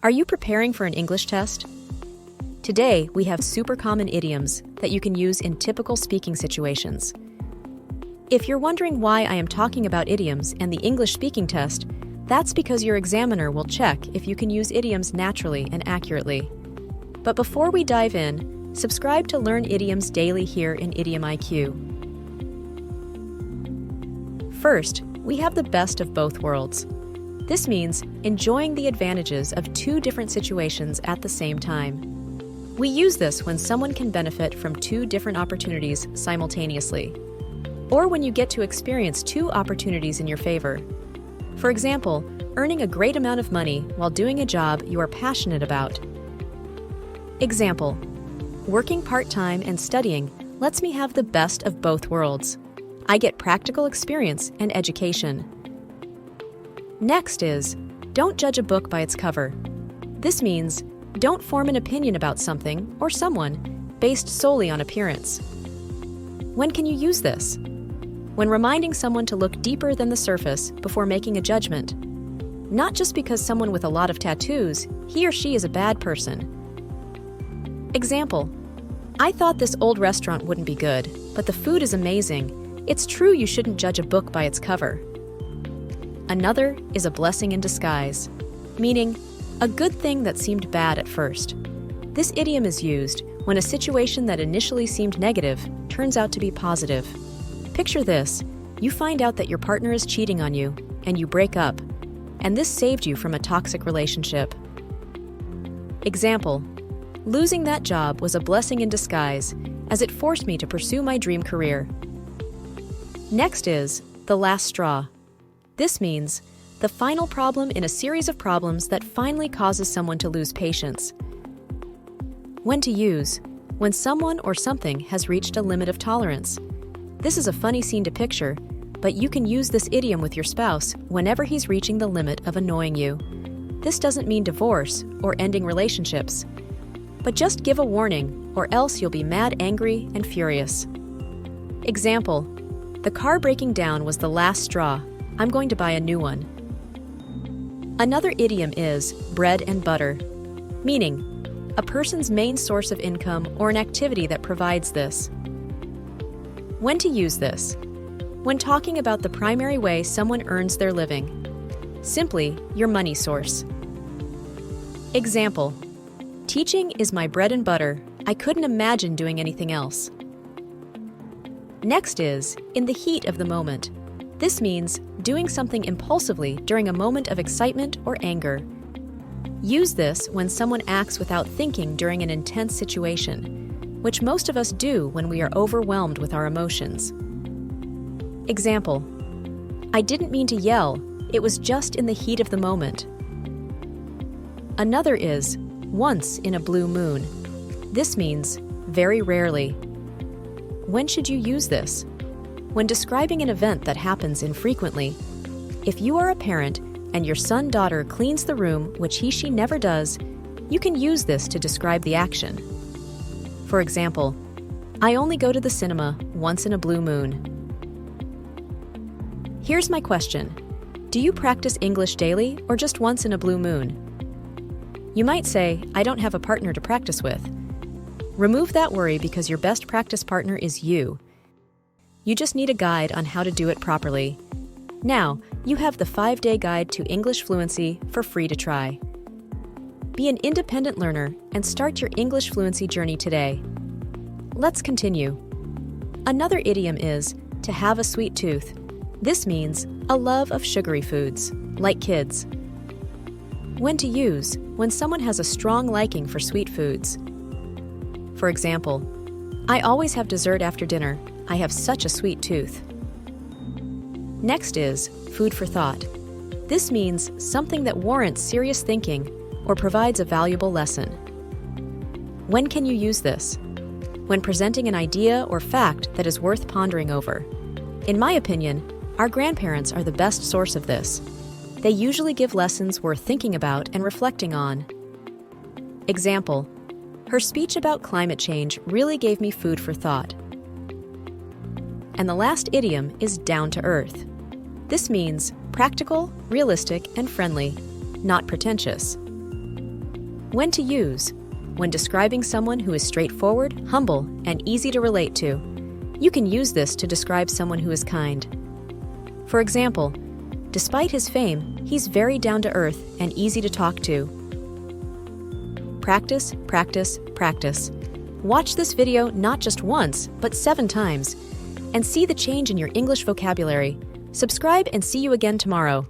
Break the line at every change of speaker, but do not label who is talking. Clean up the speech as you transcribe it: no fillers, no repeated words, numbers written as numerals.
Are you preparing for an English test? Today, we have super common idioms that you can use in typical speaking situations. If you're wondering why I am talking about idioms and the English speaking test, that's because your examiner will check if you can use idioms naturally and accurately. But before we dive in, subscribe to learn idioms daily here in IdiomIQ. First, we have the best of both worlds. This means enjoying the advantages of two different situations at the same time. We use this when someone can benefit from two different opportunities simultaneously, or when you get to experience two opportunities in your favor. For example, earning a great amount of money while doing a job you are passionate about. Example: working part-time and studying lets me have the best of both worlds. I get practical experience and education. Next is, don't judge a book by its cover. This means, don't form an opinion about something or someone based solely on appearance. When can you use this? When reminding someone to look deeper than the surface before making a judgment. Not just because someone with a lot of tattoos, he or she is a bad person. Example: I thought this old restaurant wouldn't be good, but the food is amazing. It's true you shouldn't judge a book by its cover. Another is a blessing in disguise, meaning a good thing that seemed bad at first. This idiom is used when a situation that initially seemed negative turns out to be positive. Picture this: you find out that your partner is cheating on you, and you break up, and this saved you from a toxic relationship. Example: losing that job was a blessing in disguise, as it forced me to pursue my dream career. Next is the last straw. This means the final problem in a series of problems that finally causes someone to lose patience. When to use: when someone or something has reached a limit of tolerance. This is a funny scene to picture, but you can use this idiom with your spouse whenever he's reaching the limit of annoying you. This doesn't mean divorce or ending relationships, but just give a warning, or else you'll be mad, angry, and furious. Example: the car breaking down was the last straw. I'm going to buy a new one. Another idiom is bread and butter, meaning a person's main source of income or an activity that provides this. When to use this? When talking about the primary way someone earns their living. Simply, your money source. Example: teaching is my bread and butter. I couldn't imagine doing anything else. Next is in the heat of the moment. This means doing something impulsively during a moment of excitement or anger. Use this when someone acts without thinking during an intense situation, which most of us do when we are overwhelmed with our emotions. Example: I didn't mean to yell, it was just in the heat of the moment. Another is once in a blue moon. This means very rarely. When should you use this? When describing an event that happens infrequently. If you are a parent and your son/daughter cleans the room, which he/she never does, you can use this to describe the action. For example, I only go to the cinema once in a blue moon. Here's my question: do you practice English daily or just once in a blue moon? You might say, I don't have a partner to practice with. Remove that worry because your best practice partner is you. You just need a guide on how to do it properly. Now, you have the 5-day guide to English fluency for free to try. Be an independent learner and start your English fluency journey today. Let's continue. Another idiom is to have a sweet tooth. This means a love of sugary foods, like kids. When to use: when someone has a strong liking for sweet foods. For example, I always have dessert after dinner. I have such a sweet tooth. Next is food for thought. This means something that warrants serious thinking or provides a valuable lesson. When can you use this? When presenting an idea or fact that is worth pondering over. In my opinion, our grandparents are the best source of this. They usually give lessons worth thinking about and reflecting on. Example: her speech about climate change really gave me food for thought. And the last idiom is down to earth. This means practical, realistic, and friendly, not pretentious. When to use. When describing someone who is straightforward, humble, and easy to relate to. You can use this to describe someone who is kind. For example, despite his fame, he's very down-to-earth and easy to talk to. Practice, practice, practice. Watch this video not just once, but 7 times, and see the change in your English vocabulary. Subscribe and see you again tomorrow.